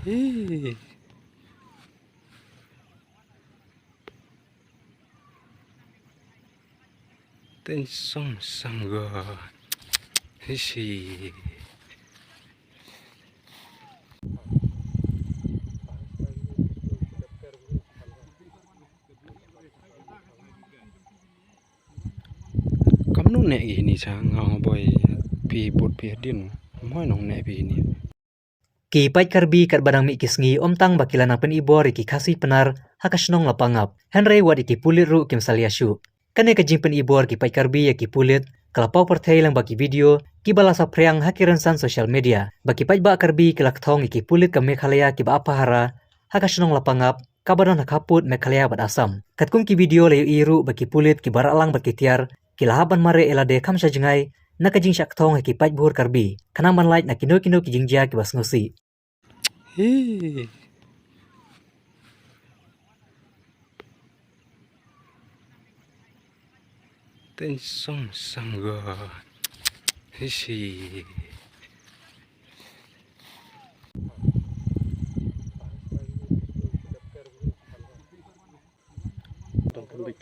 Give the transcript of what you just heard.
Ih, tên sông sang gờ. Hishi. Kamu nek gini sang ngau boy pi bot pi din. Moi nong nek pi ini. Ki pai karbi kat badang mi kisngi om tang bakilan apen ibor iki kasih penar hakasnong lapangap. Henry wat iki pulit ru kim saliasyu. Kane ka jimpen ibor ki pai karbi ya ki pulit kalapau perthai lang baki video ki balasa priang hakiran san social media. Baki pai ba karbi ki lakthong iki pulit ka Meghalaya ki ba apahara hakasnong lapangap kabadan hakaput Meghalaya bat Asam. Katkum ki video layu iru baki pulit ki baralang baki tiar ki lahaban mare elade kamsa jengai nakajing syakthong ki pai bur karbi. Kanaman light na kino ki jingjia ki bas ngosi. Ih. Tên sông sang gờ. Hishi. Don't come big